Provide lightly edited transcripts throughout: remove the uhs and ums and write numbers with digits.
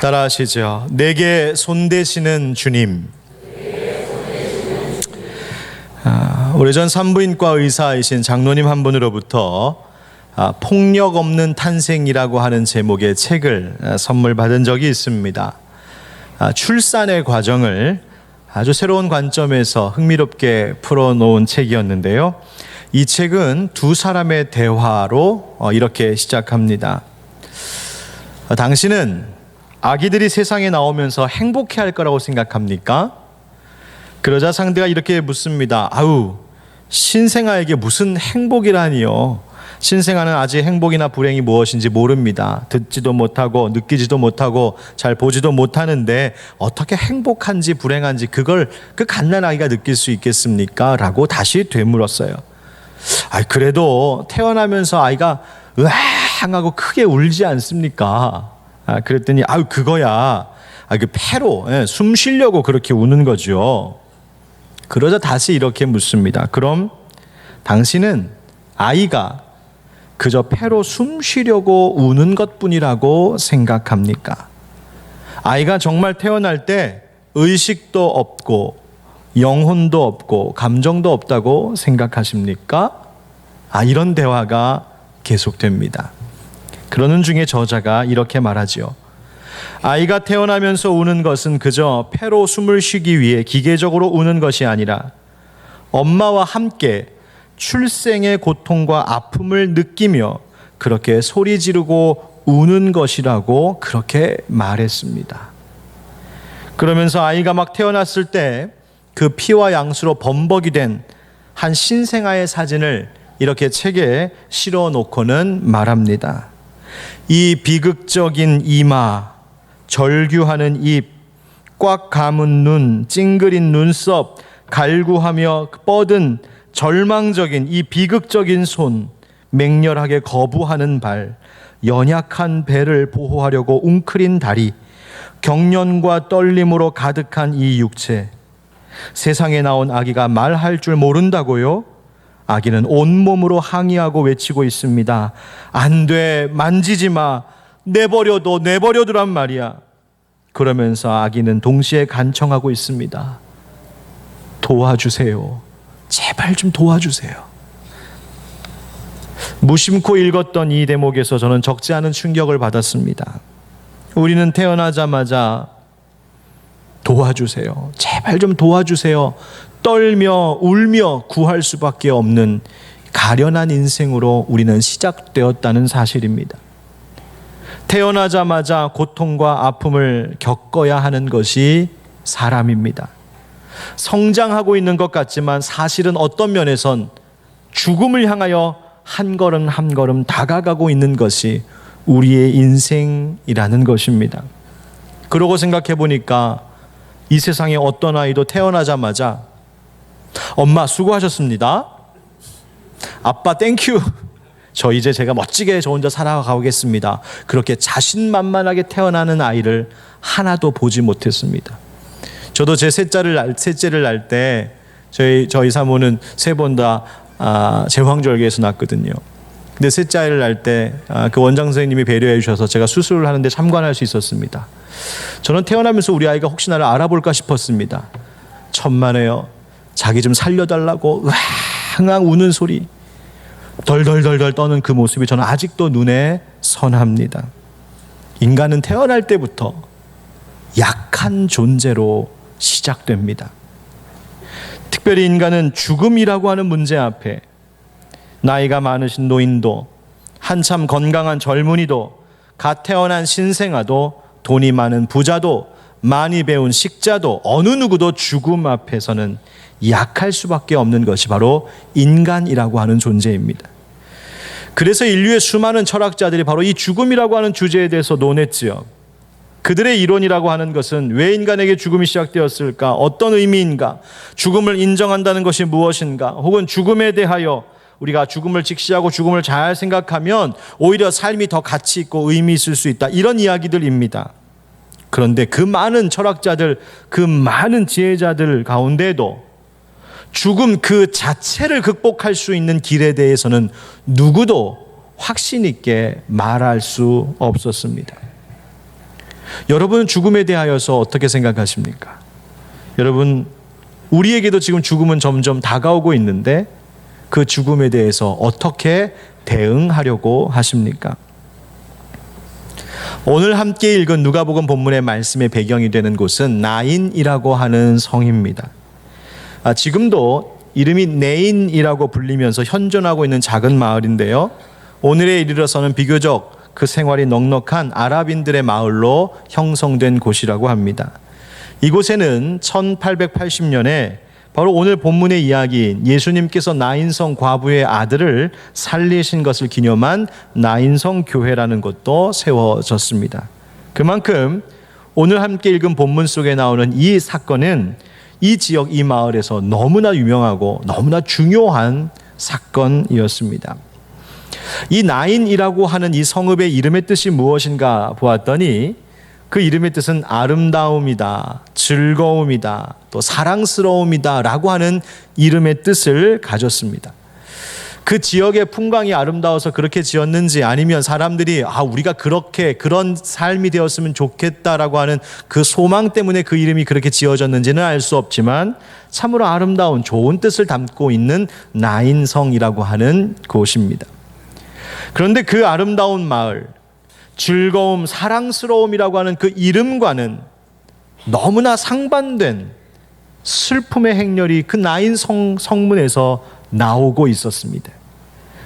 따라하시죠. 내게 손대시는 주님. 오래전 산부인과 의사이신 장로님 한 분으로부터 폭력 없는 탄생이라고 하는 제목의 책을 선물 받은 적이 있습니다. 출산의 과정을 아주 새로운 관점에서 흥미롭게 풀어놓은 책이었는데요. 이 책은 두 사람의 대화로 이렇게 시작합니다. 당신은 아기들이 세상에 나오면서 행복해할 거라고 생각합니까? 그러자 상대가 이렇게 묻습니다. 아우, 신생아에게 무슨 행복이라니요. 신생아는 아직 행복이나 불행이 무엇인지 모릅니다. 듣지도 못하고 느끼지도 못하고 잘 보지도 못하는데 어떻게 행복한지 불행한지 그걸 그 갓난아기가 느낄 수 있겠습니까? 라고 다시 되물었어요. 그래도 태어나면서 아이가 으앙 하고 크게 울지 않습니까? 그랬더니 그거야. 그 폐로 숨 쉬려고 그렇게 우는 거죠. 그러자 다시 이렇게 묻습니다. 그럼 당신은 아이가 그저 폐로 숨 쉬려고 우는 것뿐이라고 생각합니까? 아이가 정말 태어날 때 의식도 없고 영혼도 없고 감정도 없다고 생각하십니까? 이런 대화가 계속됩니다. 그러는 중에 저자가 이렇게 말하지요. 아이가 태어나면서 우는 것은 그저 폐로 숨을 쉬기 위해 기계적으로 우는 것이 아니라 엄마와 함께 출생의 고통과 아픔을 느끼며 그렇게 소리 지르고 우는 것이라고 그렇게 말했습니다. 그러면서 아이가 막 태어났을 때 그 피와 양수로 범벅이 된 한 신생아의 사진을 이렇게 책에 실어 놓고는 말합니다. 이 비극적인 이마, 절규하는 입, 꽉 감은 눈, 찡그린 눈썹, 갈구하며 뻗은 절망적인 이 비극적인 손, 맹렬하게 거부하는 발, 연약한 배를 보호하려고 웅크린 다리, 경련과 떨림으로 가득한 이 육체. 세상에 나온 아기가 말할 줄 모른다고요? 아기는 온몸으로 항의하고 외치고 있습니다. 안 돼, 만지지 마. 내버려두란 말이야. 그러면서 아기는 동시에 간청하고 있습니다. 도와주세요. 제발 좀 도와주세요. 무심코 읽었던 이 대목에서 저는 적지 않은 충격을 받았습니다. 우리는 태어나자마자 도와주세요. 제발 좀 도와주세요. 떨며 울며 구할 수밖에 없는 가련한 인생으로 우리는 시작되었다는 사실입니다. 태어나자마자 고통과 아픔을 겪어야 하는 것이 사람입니다. 성장하고 있는 것 같지만 사실은 어떤 면에선 죽음을 향하여 한 걸음 한 걸음 다가가고 있는 것이 우리의 인생이라는 것입니다. 그러고 생각해 보니까 이 세상에 어떤 아이도 태어나자마자 엄마 수고하셨습니다. 아빠 땡큐. 저 이제 제가 멋지게 저 혼자 살아가겠습니다. 그렇게 자신만만하게 태어나는 아이를 하나도 보지 못했습니다. 저도 제 셋째를 낳을 때 저희 사모는 세 번 다 제왕절개에서 낳았거든요. 근데 셋째 아이를 낳을 때 그 원장 선생님이 배려해 주셔서 제가 수술을 하는데 참관할 수 있었습니다. 저는 태어나면서 우리 아이가 혹시 나를 알아볼까 싶었습니다. 천만에요. 자기 좀 살려달라고 으앙 우는 소리, 덜덜덜덜 떠는 그 모습이 저는 아직도 눈에 선합니다. 인간은 태어날 때부터 약한 존재로 시작됩니다. 특별히 인간은 죽음이라고 하는 문제 앞에 나이가 많으신 노인도, 한참 건강한 젊은이도, 갓 태어난 신생아도, 돈이 많은 부자도, 많이 배운 식자도, 어느 누구도 죽음 앞에서는 약할 수밖에 없는 것이 바로 인간이라고 하는 존재입니다. 그래서 인류의 수많은 철학자들이 바로 이 죽음이라고 하는 주제에 대해서 논했지요. 그들의 이론이라고 하는 것은 왜 인간에게 죽음이 시작되었을까? 어떤 의미인가? 죽음을 인정한다는 것이 무엇인가? 혹은 죽음에 대하여 우리가 죽음을 직시하고 죽음을 잘 생각하면 오히려 삶이 더 가치 있고 의미 있을 수 있다. 이런 이야기들입니다. 그런데 그 많은 철학자들, 그 많은 지혜자들 가운데도 죽음 그 자체를 극복할 수 있는 길에 대해서는 누구도 확신 있게 말할 수 없었습니다. 여러분은 죽음에 대하여서 어떻게 생각하십니까? 여러분, 우리에게도 지금 죽음은 점점 다가오고 있는데 그 죽음에 대해서 어떻게 대응하려고 하십니까? 오늘 함께 읽은 누가복음 본문의 말씀의 배경이 되는 곳은 나인이라고 하는 성입니다. 지금도 이름이 네인이라고 불리면서 현존하고 있는 작은 마을인데요. 오늘에 이르러서는 비교적 그 생활이 넉넉한 아랍인들의 마을로 형성된 곳이라고 합니다. 이곳에는 1880년에 바로 오늘 본문의 이야기인 예수님께서 나인성 과부의 아들을 살리신 것을 기념한 나인성 교회라는 것도 세워졌습니다. 그만큼 오늘 함께 읽은 본문 속에 나오는 이 사건은 이 지역, 이 마을에서 너무나 유명하고 너무나 중요한 사건이었습니다. 이 나인이라고 하는 이 성읍의 이름의 뜻이 무엇인가 보았더니 그 이름의 뜻은 아름다움이다, 즐거움이다, 또 사랑스러움이다 라고 하는 이름의 뜻을 가졌습니다. 그 지역의 풍광이 아름다워서 그렇게 지었는지, 아니면 사람들이 우리가 그런 삶이 되었으면 좋겠다라고 하는 그 소망 때문에 그 이름이 그렇게 지어졌는지는 알 수 없지만 참으로 아름다운 좋은 뜻을 담고 있는 나인성이라고 하는 곳입니다. 그런데 그 아름다운 마을, 즐거움, 사랑스러움이라고 하는 그 이름과는 너무나 상반된 슬픔의 행렬이 그 나인 성문에서 나오고 있었습니다.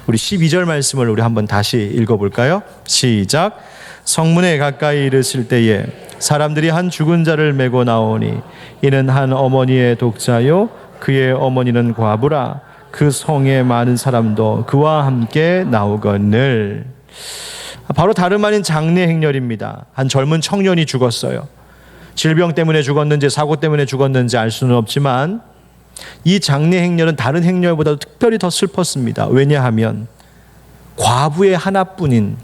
우리 12절 말씀을 우리 한번 다시 읽어볼까요? 시작. 성문에 가까이 이르실 때에 사람들이 한 죽은 자를 메고 나오니 이는 한 어머니의 독자요 그의 어머니는 과부라. 그 성에 많은 사람도 그와 함께 나오거늘. 바로 다름 아닌 장례 행렬입니다. 한 젊은 청년이 죽었어요. 질병 때문에 죽었는지 사고 때문에 죽었는지 알 수는 없지만 이 장례 행렬은 다른 행렬보다도 특별히 더 슬펐습니다. 왜냐하면 과부의 하나뿐인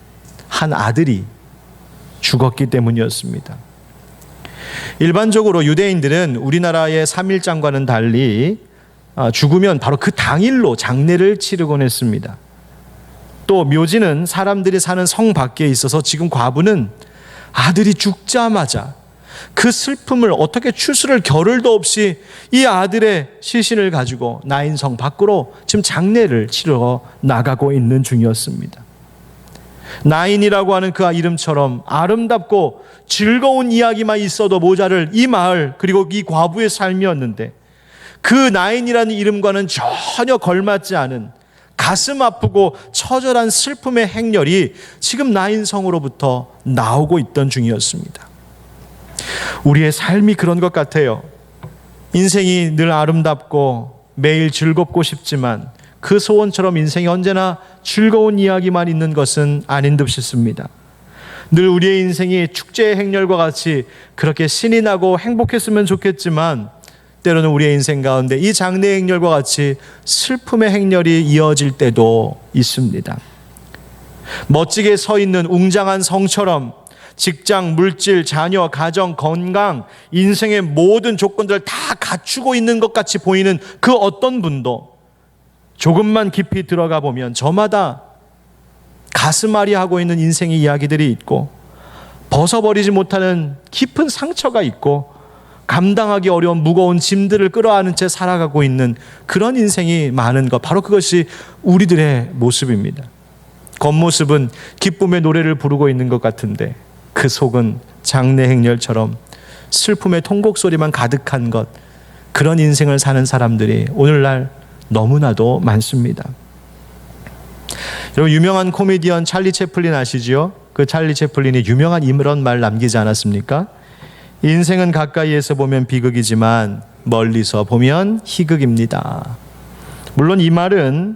한 아들이 죽었기 때문이었습니다. 일반적으로 유대인들은 우리나라의 3일장과는 달리 죽으면 바로 그 당일로 장례를 치르곤 했습니다. 또 묘지는 사람들이 사는 성 밖에 있어서 지금 과부는 아들이 죽자마자 그 슬픔을 어떻게 추스를 겨를도 없이 이 아들의 시신을 가지고 나인성 밖으로 지금 장례를 치러 나가고 있는 중이었습니다. 나인이라고 하는 그 이름처럼 아름답고 즐거운 이야기만 있어도 모자랄 이 마을, 그리고 이 과부의 삶이었는데 그 나인이라는 이름과는 전혀 걸맞지 않은 가슴 아프고 처절한 슬픔의 행렬이 지금 나인성으로부터 나오고 있던 중이었습니다. 우리의 삶이 그런 것 같아요. 인생이 늘 아름답고 매일 즐겁고 싶지만 그 소원처럼 인생이 언제나 즐거운 이야기만 있는 것은 아닌 듯 싶습니다. 늘 우리의 인생이 축제의 행렬과 같이 그렇게 신이 나고 행복했으면 좋겠지만 때로는 우리의 인생 가운데 이 장례 행렬과 같이 슬픔의 행렬이 이어질 때도 있습니다. 멋지게 서 있는 웅장한 성처럼 직장, 물질, 자녀, 가정, 건강, 인생의 모든 조건들을 다 갖추고 있는 것 같이 보이는 그 어떤 분도 조금만 깊이 들어가 보면 저마다 가슴 아리하고 있는 인생의 이야기들이 있고 벗어버리지 못하는 깊은 상처가 있고 감당하기 어려운 무거운 짐들을 끌어안은 채 살아가고 있는 그런 인생이 많은 것, 바로 그것이 우리들의 모습입니다. 겉모습은 기쁨의 노래를 부르고 있는 것 같은데 그 속은 장례 행렬처럼 슬픔의 통곡 소리만 가득한 것, 그런 인생을 사는 사람들이 오늘날 너무나도 많습니다. 여러분, 유명한 코미디언 찰리 채플린 아시지요? 그 찰리 채플린이 유명한 이런 말 남기지 않았습니까? 인생은 가까이에서 보면 비극이지만 멀리서 보면 희극입니다. 물론 이 말은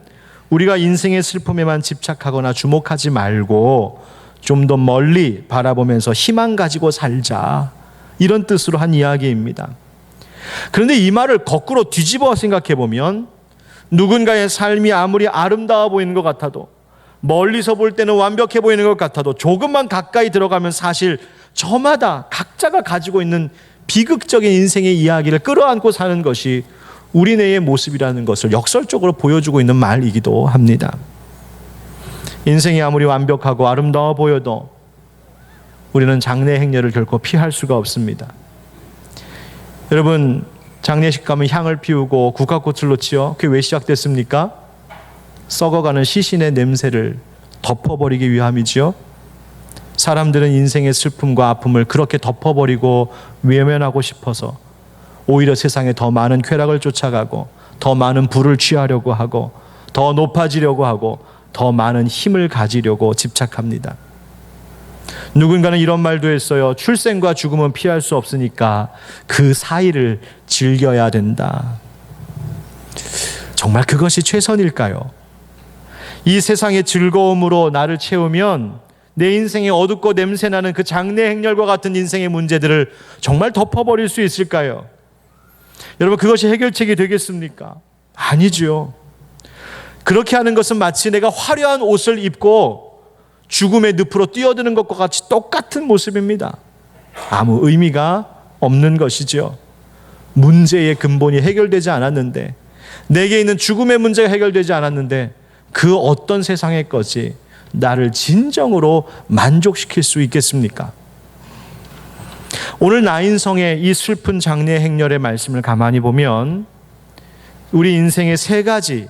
우리가 인생의 슬픔에만 집착하거나 주목하지 말고 좀 더 멀리 바라보면서 희망 가지고 살자, 이런 뜻으로 한 이야기입니다. 그런데 이 말을 거꾸로 뒤집어 생각해 보면 누군가의 삶이 아무리 아름다워 보이는 것 같아도, 멀리서 볼 때는 완벽해 보이는 것 같아도 조금만 가까이 들어가면 사실 저마다 각자가 가지고 있는 비극적인 인생의 이야기를 끌어안고 사는 것이 우리네의 모습이라는 것을 역설적으로 보여주고 있는 말이기도 합니다. 인생이 아무리 완벽하고 아름다워 보여도 우리는 장례 행렬을 결코 피할 수가 없습니다. 여러분, 장례식 가면 향을 피우고 국화꽃을 놓지요. 그게 왜 시작됐습니까? 썩어가는 시신의 냄새를 덮어버리기 위함이지요. 사람들은 인생의 슬픔과 아픔을 그렇게 덮어버리고 외면하고 싶어서 오히려 세상에 더 많은 쾌락을 쫓아가고 더 많은 부를 취하려고 하고 더 높아지려고 하고 더 많은 힘을 가지려고 집착합니다. 누군가는 이런 말도 했어요. 출생과 죽음은 피할 수 없으니까 그 사이를 즐겨야 된다. 정말 그것이 최선일까요? 이 세상의 즐거움으로 나를 채우면 내 인생에 어둡고 냄새나는 그 장래 행렬과 같은 인생의 문제들을 정말 덮어버릴 수 있을까요? 여러분, 그것이 해결책이 되겠습니까? 아니죠. 그렇게 하는 것은 마치 내가 화려한 옷을 입고 죽음의 늪으로 뛰어드는 것과 같이 똑같은 모습입니다. 아무 의미가 없는 것이죠. 문제의 근본이 해결되지 않았는데, 내게 있는 죽음의 문제가 해결되지 않았는데 그 어떤 세상의 것이 나를 진정으로 만족시킬 수 있겠습니까? 오늘 나인성의 이 슬픈 장례 행렬의 말씀을 가만히 보면 우리 인생의 세 가지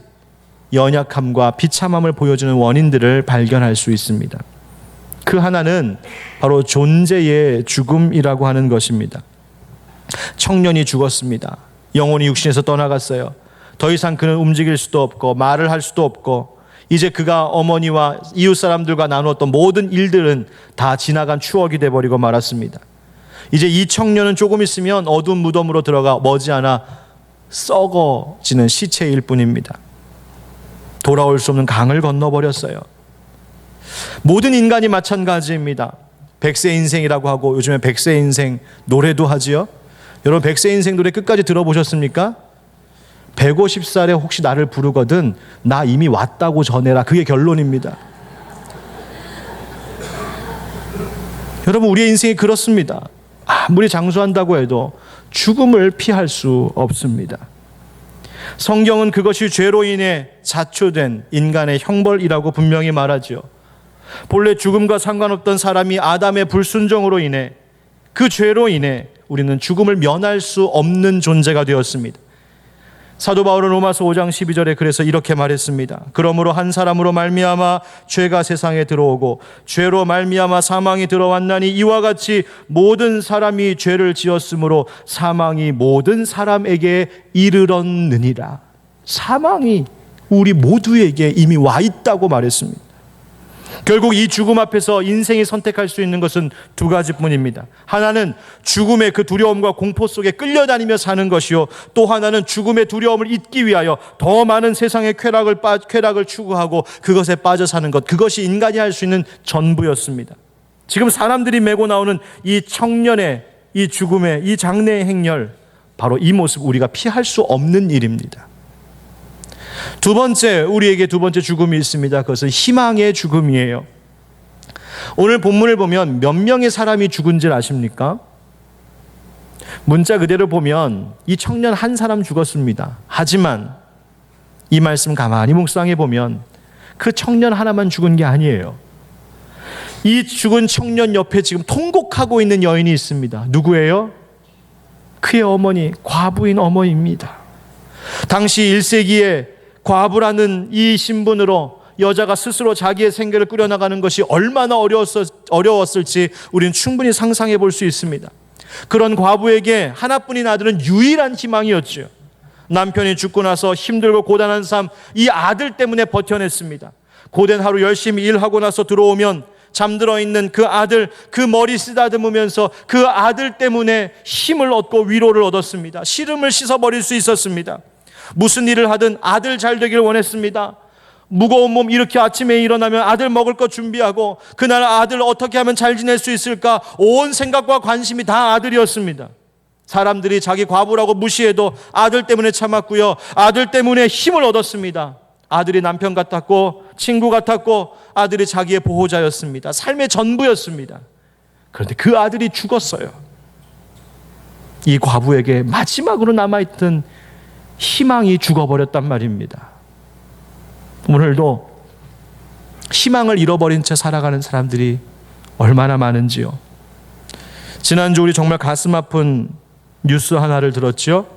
연약함과 비참함을 보여주는 원인들을 발견할 수 있습니다. 그 하나는 바로 존재의 죽음이라고 하는 것입니다. 청년이 죽었습니다. 영혼이 육신에서 떠나갔어요. 더 이상 그는 움직일 수도 없고 말을 할 수도 없고, 이제 그가 어머니와 이웃 사람들과 나누었던 모든 일들은 다 지나간 추억이 돼버리고 말았습니다. 이제 이 청년은 조금 있으면 어두운 무덤으로 들어가 머지않아 썩어지는 시체일 뿐입니다. 돌아올 수 없는 강을 건너버렸어요. 모든 인간이 마찬가지입니다. 백세 인생이라고 하고 요즘에 백세 인생 노래도 하지요. 여러분, 백세 인생 노래 끝까지 들어보셨습니까? 150살에 혹시 나를 부르거든 나 이미 왔다고 전해라. 그게 결론입니다. 여러분, 우리의 인생이 그렇습니다. 아무리 장수한다고 해도 죽음을 피할 수 없습니다. 성경은 그것이 죄로 인해 자초된 인간의 형벌이라고 분명히 말하죠. 본래 죽음과 상관없던 사람이 아담의 불순종으로 인해, 그 죄로 인해 우리는 죽음을 면할 수 없는 존재가 되었습니다. 사도 바울은 로마서 5장 12절에 그래서 이렇게 말했습니다. 그러므로 한 사람으로 말미암아 죄가 세상에 들어오고 죄로 말미암아 사망이 들어왔나니 이와 같이 모든 사람이 죄를 지었으므로 사망이 모든 사람에게 이르렀느니라. 사망이 우리 모두에게 이미 와 있다고 말했습니다. 결국 이 죽음 앞에서 인생이 선택할 수 있는 것은 두 가지뿐입니다. 하나는 죽음의 그 두려움과 공포 속에 끌려다니며 사는 것이요, 또 하나는 죽음의 두려움을 잊기 위하여 더 많은 세상의 쾌락을 추구하고 그것에 빠져 사는 것, 그것이 인간이 할 수 있는 전부였습니다. 지금 사람들이 메고 나오는 이 청년의 이 죽음의 이 장례의 행렬, 바로 이 모습 우리가 피할 수 없는 일입니다. 두 번째, 우리에게 두 번째 죽음이 있습니다. 그것은 희망의 죽음이에요. 오늘 본문을 보면 몇 명의 사람이 죽은 줄 아십니까? 문자 그대로 보면 이 청년 한 사람 죽었습니다. 하지만 이 말씀 가만히 묵상해 보면 그 청년 하나만 죽은 게 아니에요. 이 죽은 청년 옆에 지금 통곡하고 있는 여인이 있습니다. 누구예요? 그의 어머니, 과부인 어머니입니다. 당시 1세기에 과부라는 이 신분으로 여자가 스스로 자기의 생계를 꾸려나가는 것이 얼마나 어려웠을지 우리는 충분히 상상해 볼 수 있습니다. 그런 과부에게 하나뿐인 아들은 유일한 희망이었죠. 남편이 죽고 나서 힘들고 고단한 삶, 이 아들 때문에 버텨냈습니다. 고된 하루 열심히 일하고 나서 들어오면 잠들어 있는 그 아들, 그 머리 쓰다듬으면서 그 아들 때문에 힘을 얻고 위로를 얻었습니다. 시름을 씻어버릴 수 있었습니다. 무슨 일을 하든 아들 잘 되길 원했습니다. 무거운 몸 이렇게 아침에 일어나면 아들 먹을 것 준비하고 그날 아들 어떻게 하면 잘 지낼 수 있을까, 온 생각과 관심이 다 아들이었습니다. 사람들이 자기 과부라고 무시해도 아들 때문에 참았고요, 아들 때문에 힘을 얻었습니다. 아들이 남편 같았고 친구 같았고 아들이 자기의 보호자였습니다. 삶의 전부였습니다. 그런데 그 아들이 죽었어요. 이 과부에게 마지막으로 남아있던 희망이 죽어버렸단 말입니다. 오늘도 희망을 잃어버린 채 살아가는 사람들이 얼마나 많은지요. 지난주 우리 정말 가슴 아픈 뉴스 하나를 들었죠.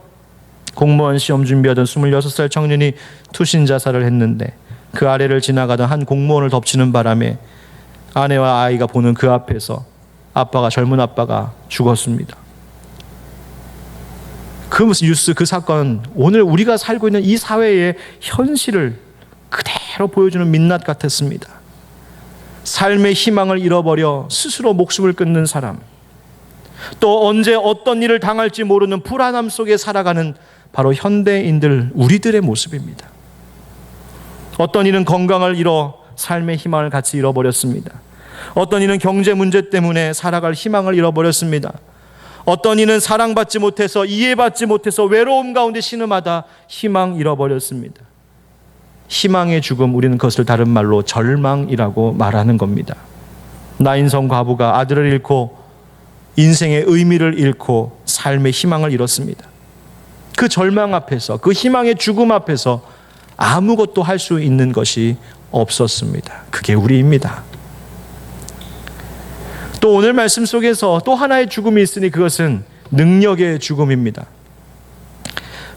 공무원 시험 준비하던 26살 청년이 투신 자살을 했는데 그 아래를 지나가던 한 공무원을 덮치는 바람에 아내와 아이가 보는 그 앞에서 젊은 아빠가 죽었습니다. 그 뉴스, 그 사건, 오늘 우리가 살고 있는 이 사회의 현실을 그대로 보여주는 민낯 같았습니다. 삶의 희망을 잃어버려 스스로 목숨을 끊는 사람, 또 언제 어떤 일을 당할지 모르는 불안함 속에 살아가는 바로 현대인들, 우리들의 모습입니다. 어떤 이는 건강을 잃어 삶의 희망을 같이 잃어버렸습니다. 어떤 이는 경제 문제 때문에 살아갈 희망을 잃어버렸습니다. 어떤 이는 사랑받지 못해서, 이해받지 못해서 외로움 가운데 신음하다 희망 잃어버렸습니다. 희망의 죽음, 우리는 그것을 다른 말로 절망이라고 말하는 겁니다. 나인성 과부가 아들을 잃고 인생의 의미를 잃고 삶의 희망을 잃었습니다. 그 절망 앞에서, 그 희망의 죽음 앞에서 아무것도 할 수 있는 것이 없었습니다. 그게 우리입니다. 또 오늘 말씀 속에서 또 하나의 죽음이 있으니 그것은 능력의 죽음입니다.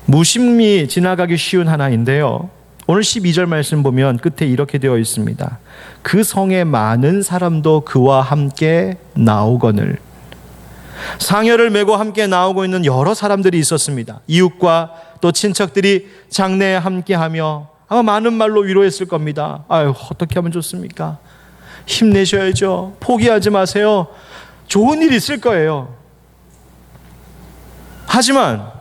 무심히 지나가기 쉬운 하나인데요, 오늘 12절 말씀 보면 끝에 이렇게 되어 있습니다. 그 성에 많은 사람도 그와 함께 나오거늘. 상여를 메고 함께 나오고 있는 여러 사람들이 있었습니다. 이웃과 또 친척들이 장례에 함께하며 아마 많은 말로 위로했을 겁니다. 아유, 어떻게 하면 좋습니까? 힘내셔야죠. 포기하지 마세요. 좋은 일 있을 거예요. 하지만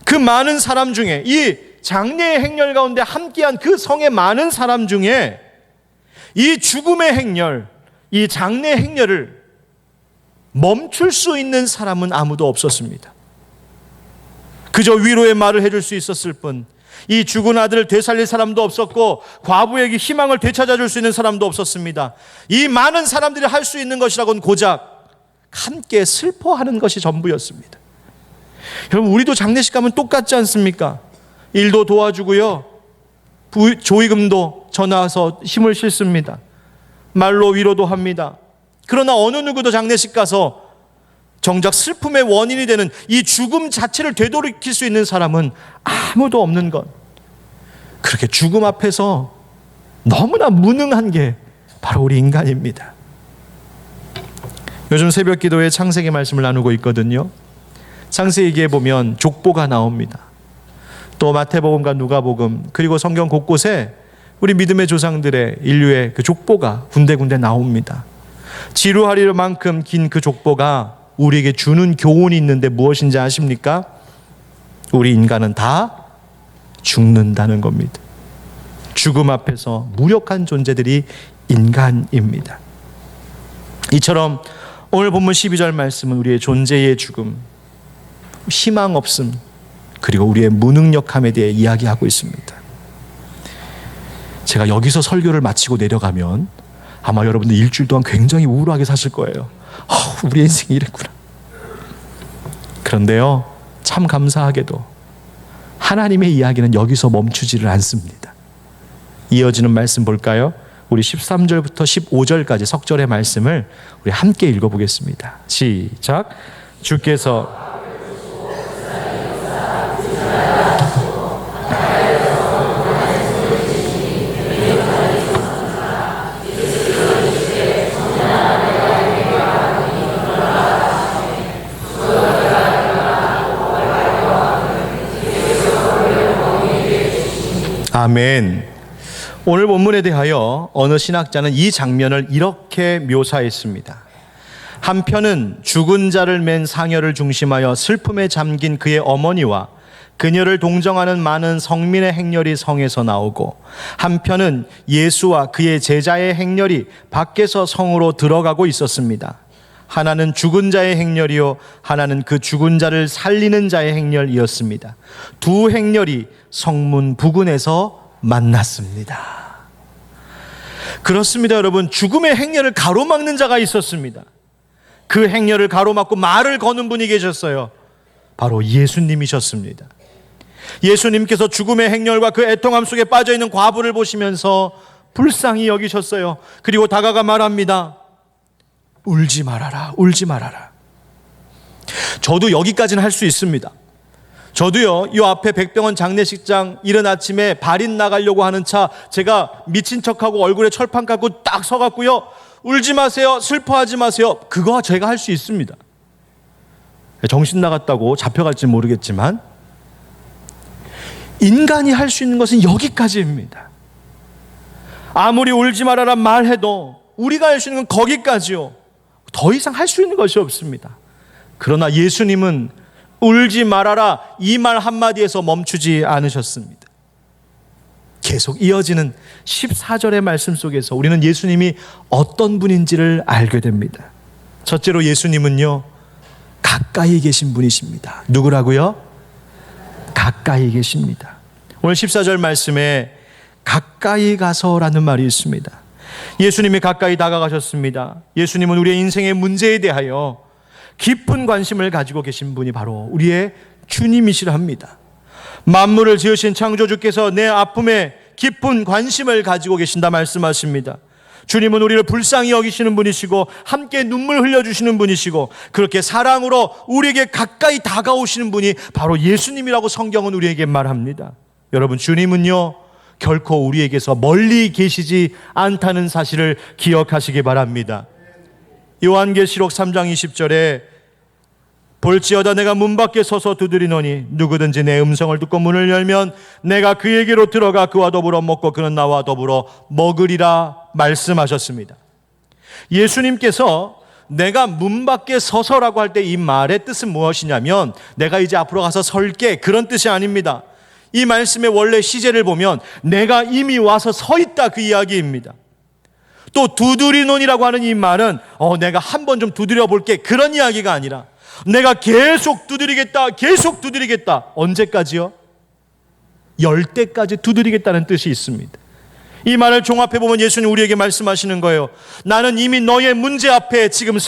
그 많은 사람 중에, 이 장례의 행렬 가운데 함께한 그 성의 많은 사람 중에 이 죽음의 행렬, 이 장례의 행렬을 멈출 수 있는 사람은 아무도 없었습니다. 그저 위로의 말을 해줄 수 있었을 뿐, 이 죽은 아들을 되살릴 사람도 없었고 과부에게 희망을 되찾아줄 수 있는 사람도 없었습니다. 이 많은 사람들이 할 수 있는 것이라고는 고작 함께 슬퍼하는 것이 전부였습니다. 여러분, 우리도 장례식 가면 똑같지 않습니까? 일도 도와주고요, 조의금도 전화해서 힘을 싣습니다. 말로 위로도 합니다. 그러나 어느 누구도 장례식 가서 정작 슬픔의 원인이 되는 이 죽음 자체를 되돌이킬 수 있는 사람은 아무도 없는 것. 그렇게 죽음 앞에서 너무나 무능한 게 바로 우리 인간입니다. 요즘 새벽 기도에 창세기 말씀을 나누고 있거든요. 창세기에 보면 족보가 나옵니다. 또 마태복음과 누가복음, 그리고 성경 곳곳에 우리 믿음의 조상들의 인류의 그 족보가 군데군데 나옵니다. 지루하리를 만큼 긴 그 족보가 우리에게 주는 교훈이 있는데 무엇인지 아십니까? 우리 인간은 다 죽는다는 겁니다. 죽음 앞에서 무력한 존재들이 인간입니다. 이처럼 오늘 본문 12절 말씀은 우리의 존재의 죽음, 희망 없음, 그리고 우리의 무능력함에 대해 이야기하고 있습니다. 제가 여기서 설교를 마치고 내려가면 아마 여러분들 일주일 동안 굉장히 우울하게 사실 거예요. 우리 인생이 이랬구나. 그런데요, 참 감사하게도 하나님의 이야기는 여기서 멈추지를 않습니다. 이어지는 말씀 볼까요? 우리 13절부터 15절까지 석절의 말씀을 우리 함께 읽어보겠습니다. 시작. 주께서 아멘. 오늘 본문에 대하여 어느 신학자는 이 장면을 이렇게 묘사했습니다. 한편은 죽은 자를 맨 상여를 중심하여 슬픔에 잠긴 그의 어머니와 그녀를 동정하는 많은 성민의 행렬이 성에서 나오고, 한편은 예수와 그의 제자의 행렬이 밖에서 성으로 들어가고 있었습니다. 하나는 죽은 자의 행렬이요, 하나는 그 죽은 자를 살리는 자의 행렬이었습니다. 두 행렬이 성문 부근에서 만났습니다. 그렇습니다, 여러분. 죽음의 행렬을 가로막는 자가 있었습니다. 그 행렬을 가로막고 말을 거는 분이 계셨어요. 바로 예수님이셨습니다. 예수님께서 죽음의 행렬과 그 애통함 속에 빠져있는 과부를 보시면서 불쌍히 여기셨어요. 그리고 다가가 말합니다. 울지 말아라, 울지 말아라. 저도 여기까지는 할 수 있습니다. 저도요, 이 앞에 백병원 장례식장 이른 아침에 발인 나가려고 하는 차 제가 미친 척하고 얼굴에 철판 깔고 딱 서갖고요, 울지 마세요, 슬퍼하지 마세요, 그거 제가 할 수 있습니다. 정신 나갔다고 잡혀갈지 모르겠지만 인간이 할 수 있는 것은 여기까지입니다. 아무리 울지 말아라 말해도 우리가 할 수 있는 건 거기까지요. 더 이상 할 수 있는 것이 없습니다. 그러나 예수님은 울지 말아라 이 말 한마디에서 멈추지 않으셨습니다. 계속 이어지는 14절의 말씀 속에서 우리는 예수님이 어떤 분인지를 알게 됩니다. 첫째로 예수님은요, 가까이 계신 분이십니다. 누구라고요? 가까이 계십니다. 오늘 14절 말씀에 가까이 가서라는 말이 있습니다. 예수님이 가까이 다가가셨습니다. 예수님은 우리의 인생의 문제에 대하여 깊은 관심을 가지고 계신 분이 바로 우리의 주님이시라 합니다. 만물을 지으신 창조주께서 내 아픔에 깊은 관심을 가지고 계신다 말씀하십니다. 주님은 우리를 불쌍히 여기시는 분이시고 함께 눈물 흘려주시는 분이시고 그렇게 사랑으로 우리에게 가까이 다가오시는 분이 바로 예수님이라고 성경은 우리에게 말합니다. 여러분, 주님은요, 결코 우리에게서 멀리 계시지 않다는 사실을 기억하시기 바랍니다. 요한계시록 3장 20절에 볼지어다 내가 문 밖에 서서 두드리노니 누구든지 내 음성을 듣고 문을 열면 내가 그에게로 들어가 그와 더불어 먹고 그는 나와 더불어 먹으리라 말씀하셨습니다. 예수님께서 내가 문 밖에 서서라고 할 때 이 말의 뜻은 무엇이냐면 내가 이제 앞으로 가서 설게, 그런 뜻이 아닙니다. 이 말씀의 원래 시제를 보면 내가 이미 와서 서 있다, 그 이야기입니다. 또 두드리노니라고 하는 이 말은 내가 한번 좀 두드려 볼게, 그런 이야기가 아니라 내가 계속 두드리겠다, 계속 두드리겠다. 언제까지요? 열 때까지 두드리겠다는 뜻이 있습니다. 이 말을 종합해보면 예수님 우리에게 말씀하시는 거예요. 나는 이미 너의 문제 앞에 지금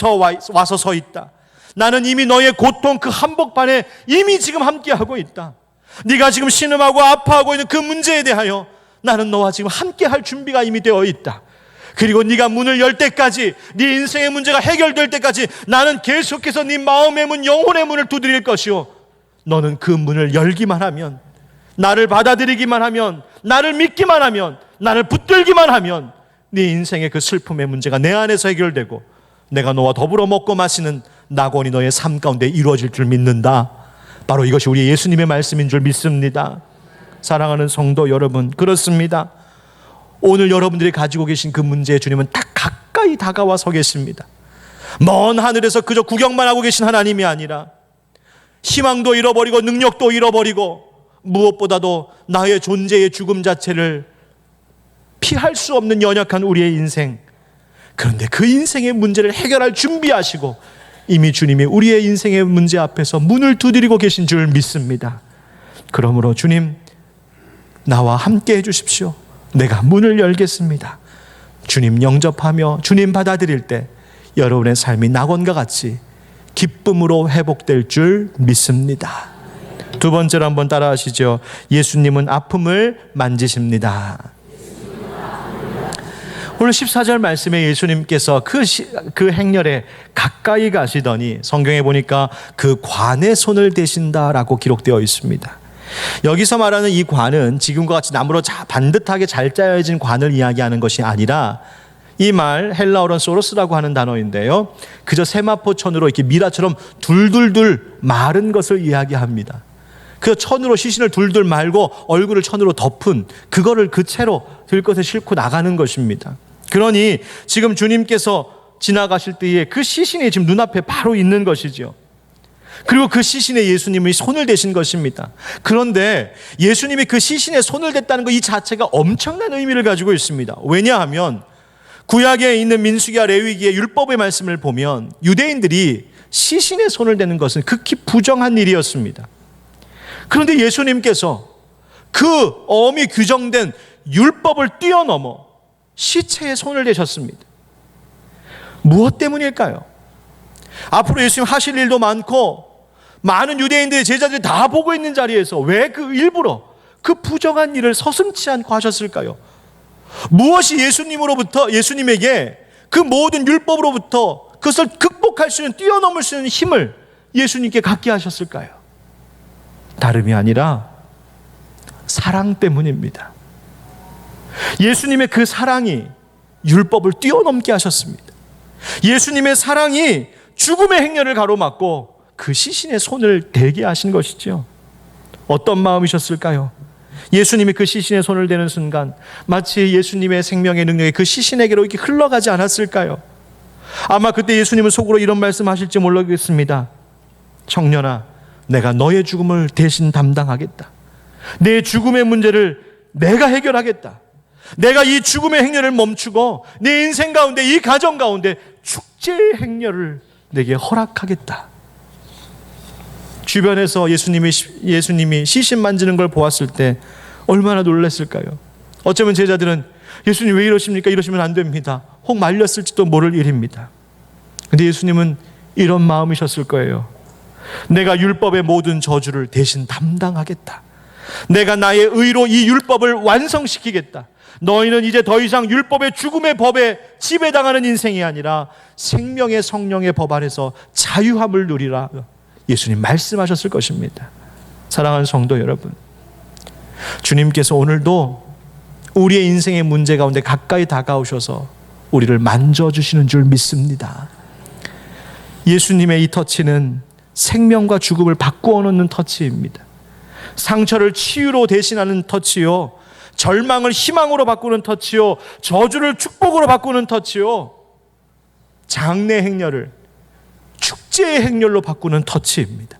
와서 서 있다. 나는 이미 너의 고통 그 한복판에 이미 지금 함께하고 있다. 네가 지금 신음하고 아파하고 있는 그 문제에 대하여 나는 너와 지금 함께할 준비가 이미 되어 있다. 그리고 네가 문을 열 때까지, 네 인생의 문제가 해결될 때까지 나는 계속해서 네 마음의 문, 영혼의 문을 두드릴 것이요, 너는 그 문을 열기만 하면, 나를 받아들이기만 하면, 나를 믿기만 하면, 나를 붙들기만 하면 네 인생의 그 슬픔의 문제가 내 안에서 해결되고 내가 너와 더불어 먹고 마시는 낙원이 너의 삶 가운데 이루어질 줄 믿는다. 바로 이것이 우리 예수님의 말씀인 줄 믿습니다. 사랑하는 성도 여러분, 그렇습니다. 오늘 여러분들이 가지고 계신 그 문제에 주님은 딱 가까이 다가와 서 계십니다. 먼 하늘에서 그저 구경만 하고 계신 하나님이 아니라 희망도 잃어버리고 능력도 잃어버리고 무엇보다도 나의 존재의 죽음 자체를 피할 수 없는 연약한 우리의 인생, 그런데 그 인생의 문제를 해결할 준비하시고 이미 주님이 우리의 인생의 문제 앞에서 문을 두드리고 계신 줄 믿습니다. 그러므로 주님, 나와 함께 해주십시오. 내가 문을 열겠습니다. 주님 영접하며 주님 받아들일 때 여러분의 삶이 낙원과 같이 기쁨으로 회복될 줄 믿습니다. 두 번째로 한번 따라하시죠. 예수님은 아픔을 만지십니다. 오늘 14절 말씀에 예수님께서 그 행렬에 가까이 가시더니 성경에 보니까 그 관에 손을 대신다라고 기록되어 있습니다. 여기서 말하는 이 관은 지금과 같이 나무로 반듯하게 잘 짜여진 관을 이야기하는 것이 아니라 이 말 헬라어로는 소로스라고 하는 단어인데요, 그저 세마포천으로 이렇게 미라처럼 둘둘둘 마른 것을 이야기합니다. 그 천으로 시신을 둘둘 말고 얼굴을 천으로 덮은 그거를 그 채로 들것에 싣고 나가는 것입니다. 그러니 지금 주님께서 지나가실 때에 그 시신이 지금 눈앞에 바로 있는 것이죠. 그리고 그 시신에 예수님이 손을 대신 것입니다. 그런데 예수님이 그 시신에 손을 댔다는 것 이 자체가 엄청난 의미를 가지고 있습니다. 왜냐하면 구약에 있는 민수기와 레위기의 율법의 말씀을 보면 유대인들이 시신에 손을 대는 것은 극히 부정한 일이었습니다. 그런데 예수님께서 그 엄히 규정된 율법을 뛰어넘어 시체에 손을 대셨습니다. 무엇 때문일까요? 앞으로 예수님 하실 일도 많고 많은 유대인들의 제자들이 다 보고 있는 자리에서 왜 그 일부러 그 부정한 일을 서슴지 않고 하셨을까요? 무엇이 예수님에게 그 모든 율법으로부터 그것을 극복할 수 있는, 뛰어넘을 수 있는 힘을 예수님께 갖게 하셨을까요? 다름이 아니라 사랑 때문입니다. 예수님의 그 사랑이 율법을 뛰어넘게 하셨습니다. 예수님의 사랑이 죽음의 행렬을 가로막고 그 시신의 손을 대게 하신 것이죠. 어떤 마음이셨을까요? 예수님이 그 시신의 손을 대는 순간 마치 예수님의 생명의 능력이 그 시신에게로 이렇게 흘러가지 않았을까요? 아마 그때 예수님은 속으로 이런 말씀하실지 모르겠습니다. 청년아, 내가 너의 죽음을 대신 담당하겠다. 내 죽음의 문제를 내가 해결하겠다. 내가 이 죽음의 행렬을 멈추고 내 인생 가운데, 이 가정 가운데 축제의 행렬을 내게 허락하겠다. 주변에서 예수님이 시신 만지는 걸 보았을 때 얼마나 놀랐을까요? 어쩌면 제자들은 예수님 왜 이러십니까? 이러시면 안 됩니다. 혹 말렸을지도 모를 일입니다. 근데 예수님은 이런 마음이셨을 거예요. 내가 율법의 모든 저주를 대신 담당하겠다. 내가 나의 의로 이 율법을 완성시키겠다. 너희는 이제 더 이상 율법의 죽음의 법에 지배당하는 인생이 아니라 생명의 성령의 법 안에서 자유함을 누리라. 예수님 말씀하셨을 것입니다. 사랑하는 성도 여러분, 주님께서 오늘도 우리의 인생의 문제 가운데 가까이 다가오셔서 우리를 만져주시는 줄 믿습니다. 예수님의 이 터치는 생명과 죽음을 바꾸어 놓는 터치입니다. 상처를 치유로 대신하는 터치요, 절망을 희망으로 바꾸는 터치요, 저주를 축복으로 바꾸는 터치요, 장래 행렬을 축제의 행렬로 바꾸는 터치입니다.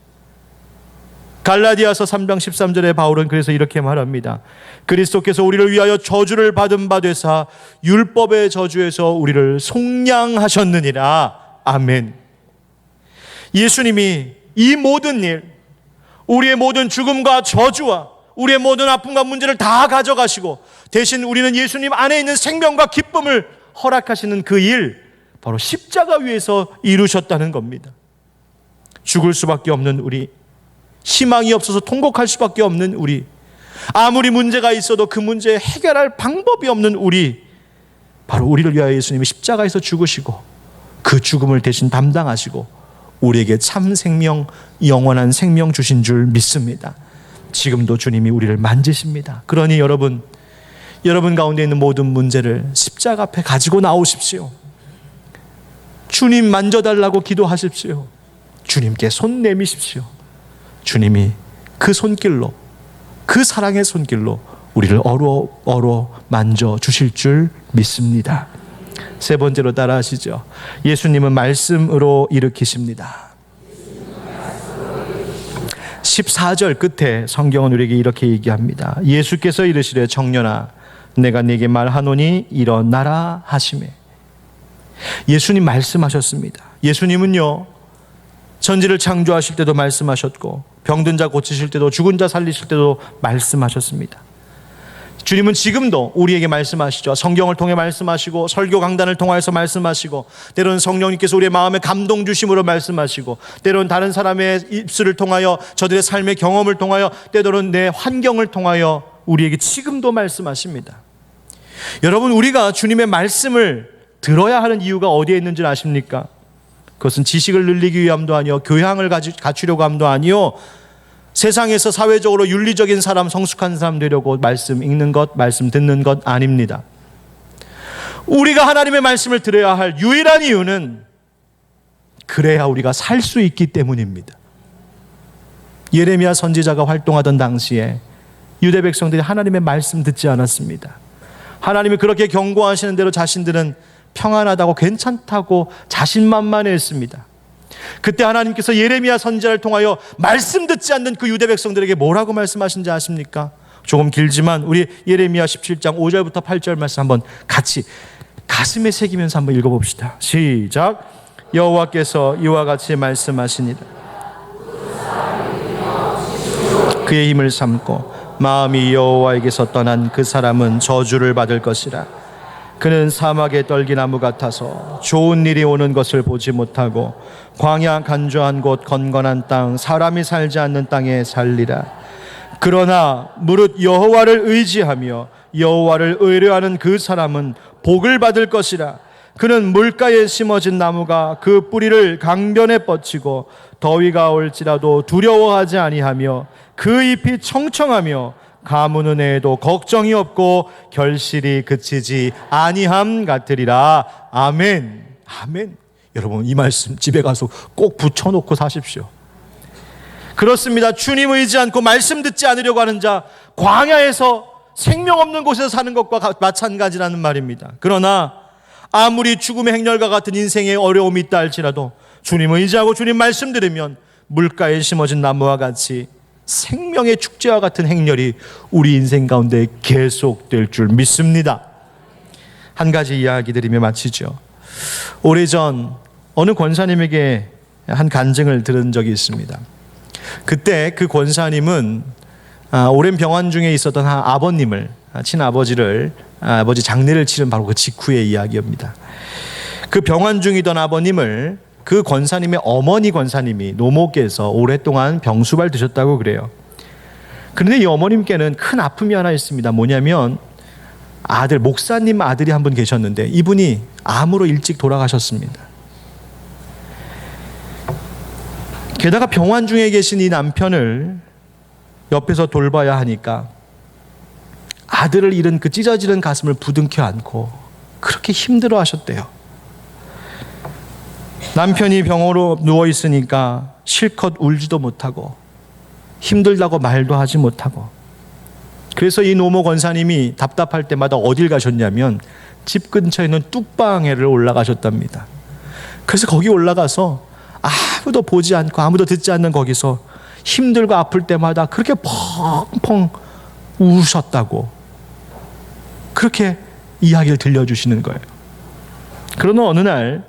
갈라디아서 3장 13절에 바울은 그래서 이렇게 말합니다. 그리스도께서 우리를 위하여 저주를 받은 바 되사 율법의 저주에서 우리를 속량하셨느니라. 아멘. 예수님이 이 모든 일, 우리의 모든 죽음과 저주와 우리의 모든 아픔과 문제를 다 가져가시고 대신 우리는 예수님 안에 있는 생명과 기쁨을 허락하시는 그 일, 바로 십자가 위에서 이루셨다는 겁니다. 죽을 수밖에 없는 우리, 희망이 없어서 통곡할 수밖에 없는 우리, 아무리 문제가 있어도 그 문제에 해결할 방법이 없는 우리, 바로 우리를 위하여 예수님이 십자가에서 죽으시고 그 죽음을 대신 담당하시고 우리에게 참 생명, 영원한 생명 주신 줄 믿습니다. 지금도 주님이 우리를 만지십니다. 그러니 여러분 가운데 있는 모든 문제를 십자가 앞에 가지고 나오십시오. 주님 만져달라고 기도하십시오. 주님께 손 내미십시오. 주님이 그 손길로, 그 사랑의 손길로 우리를 어루 만져 주실 줄 믿습니다. 세 번째로 따라하시죠. 예수님은 말씀으로 일으키십니다. 14절 끝에 성경은 우리에게 이렇게 얘기합니다. 예수께서 이르시되 청년아, 내가 네게 말하노니 일어나라 하시매. 예수님 말씀하셨습니다. 예수님은요, 천지를 창조하실 때도 말씀하셨고 병든 자 고치실 때도 죽은 자 살리실 때도 말씀하셨습니다. 주님은 지금도 우리에게 말씀하시죠. 성경을 통해 말씀하시고 설교 강단을 통해서 말씀하시고 때로는 성령님께서 우리의 마음에 감동 주심으로 말씀하시고 때로는 다른 사람의 입술을 통하여 저들의 삶의 경험을 통하여 때로는 내 환경을 통하여 우리에게 지금도 말씀하십니다. 여러분, 우리가 주님의 말씀을 들어야 하는 이유가 어디에 있는지 아십니까? 그것은 지식을 늘리기 위함도 아니요, 교양을 갖추려고 함도 아니요, 세상에서 사회적으로 윤리적인 사람, 성숙한 사람 되려고 말씀 읽는 것, 말씀 듣는 것 아닙니다. 우리가 하나님의 말씀을 들어야 할 유일한 이유는 그래야 우리가 살 수 있기 때문입니다. 예레미야 선지자가 활동하던 당시에 유대 백성들이 하나님의 말씀 듣지 않았습니다. 하나님이 그렇게 경고하시는 대로 자신들은 평안하다고 괜찮다고 자신만만했습니다. 그때 하나님께서 예레미야 선지자를 통하여 말씀 듣지 않는 그 유대 백성들에게 뭐라고 말씀하신지 아십니까? 조금 길지만 우리 예레미야 17장 5절부터 8절 말씀 한번 같이 가슴에 새기면서 한번 읽어봅시다. 시작. 여호와께서 이와 같이 말씀하시니라. 그의 힘을 삼고 마음이 여호와에게서 떠난 그 사람은 저주를 받을 것이라. 그는 사막의 떨기나무 같아서 좋은 일이 오는 것을 보지 못하고 광야 간조한 곳 건건한 땅 사람이 살지 않는 땅에 살리라. 그러나 무릇 여호와를 의지하며 여호와를 의뢰하는 그 사람은 복을 받을 것이라. 그는 물가에 심어진 나무가 그 뿌리를 강변에 뻗치고 더위가 올지라도 두려워하지 아니하며 그 잎이 청청하며 가무는 애에도 걱정이 없고 결실이 그치지 아니함 같으리라. 아멘. 아멘. 여러분, 이 말씀 집에 가서 꼭 붙여놓고 사십시오. 그렇습니다. 주님 의지 않고 말씀 듣지 않으려고 하는 자, 광야에서 생명 없는 곳에서 사는 것과 마찬가지라는 말입니다. 그러나 아무리 죽음의 행렬과 같은 인생의 어려움이 있다 할지라도 주님 의지하고 주님 말씀 들으면 물가에 심어진 나무와 같이 생명의 축제와 같은 행렬이 우리 인생 가운데 계속될 줄 믿습니다. 한 가지 이야기 드리며 마치죠. 오래전 어느 권사님에게 한 간증을 들은 적이 있습니다. 그때 그 권사님은 오랜 병환 중에 있었던 아버님을, 친아버지를, 아버지 장례를 치른 바로 그 직후의 이야기입니다. 그 병환 중이던 아버님을 그 권사님의 어머니 권사님이 노모께서 오랫동안 병수발 드셨다고 그래요. 그런데 이 어머님께는 큰 아픔이 하나 있습니다. 뭐냐면 목사님 아들이 한 분 계셨는데 이분이 암으로 일찍 돌아가셨습니다. 게다가 병환 중에 계신 이 남편을 옆에서 돌봐야 하니까 아들을 잃은 그 찢어지는 가슴을 부둥켜 안고 그렇게 힘들어 하셨대요. 남편이 병으로 누워 있으니까 실컷 울지도 못하고 힘들다고 말도 하지 못하고, 그래서 이 노모 권사님이 답답할 때마다 어딜 가셨냐면 집 근처에 있는 뚝방에를 올라가셨답니다. 그래서 거기 올라가서 아무도 보지 않고 아무도 듣지 않는 거기서 힘들고 아플 때마다 그렇게 펑펑 우셨다고 그렇게 이야기를 들려주시는 거예요. 그러나 어느 날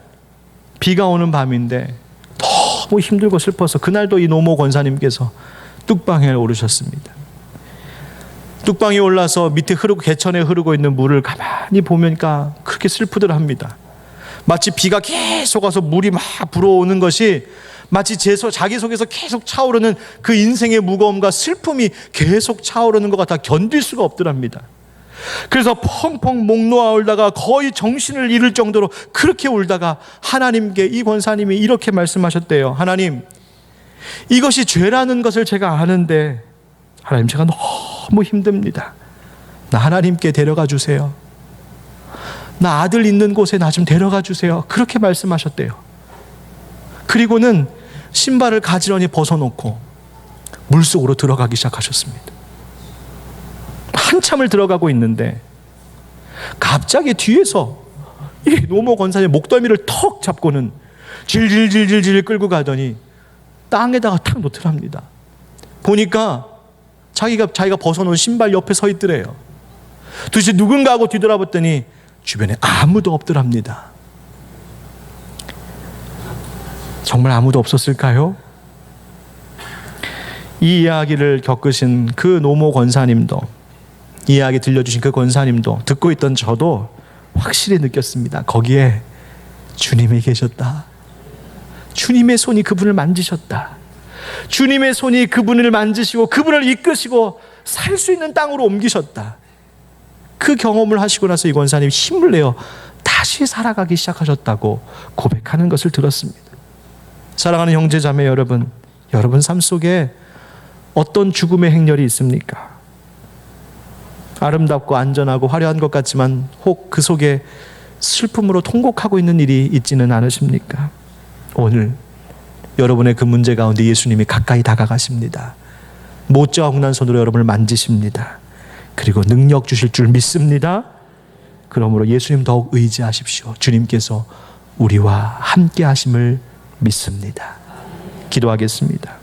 비가 오는 밤인데 너무 힘들고 슬퍼서 그날도 이 노모 권사님께서 뚝방에 오르셨습니다. 뚝방에 올라서 밑에 개천에 흐르고 있는 물을 가만히 보니까 그렇게 슬프더랍니다. 마치 비가 계속 와서 물이 막 불어오는 것이 마치 자기 속에서 계속 차오르는 그 인생의 무거움과 슬픔이 계속 차오르는 것 같아 견딜 수가 없더랍니다. 그래서 펑펑 목 놓아 울다가 거의 정신을 잃을 정도로 그렇게 울다가 하나님께 이 권사님이 이렇게 말씀하셨대요. 하나님, 이것이 죄라는 것을 제가 아는데 하나님, 제가 너무 힘듭니다. 나 하나님께 데려가 주세요. 나 아들 있는 곳에 나 좀 데려가 주세요. 그렇게 말씀하셨대요. 그리고는 신발을 가지런히 벗어놓고 물속으로 들어가기 시작하셨습니다. 한참을 들어가고 있는데 갑자기 뒤에서 이 노모 권사님 목덜미를 턱 잡고는 질질질질질 끌고 가더니 땅에다가 탁 놓더랍니다. 보니까 자기가 벗어놓은 신발 옆에 서 있더래요. 도대체 누군가 하고 뒤돌아봤더니 주변에 아무도 없더랍니다. 정말 아무도 없었을까요? 이 이야기를 겪으신 그 노모 권사님도, 이 이야기 들려주신 그 권사님도, 듣고 있던 저도 확실히 느꼈습니다. 거기에 주님이 계셨다. 주님의 손이 그분을 만지셨다. 주님의 손이 그분을 만지시고 그분을 이끄시고 살 수 있는 땅으로 옮기셨다. 그 경험을 하시고 나서 이 권사님이 힘을 내어 다시 살아가기 시작하셨다고 고백하는 것을 들었습니다. 사랑하는 형제 자매 여러분, 여러분 삶 속에 어떤 죽음의 행렬이 있습니까? 아름답고 안전하고 화려한 것 같지만 혹 그 속에 슬픔으로 통곡하고 있는 일이 있지는 않으십니까? 오늘 여러분의 그 문제 가운데 예수님이 가까이 다가가십니다. 못지와 흥난 손으로 여러분을 만지십니다. 그리고 능력 주실 줄 믿습니다. 그러므로 예수님 더욱 의지하십시오. 주님께서 우리와 함께 하심을 믿습니다. 기도하겠습니다.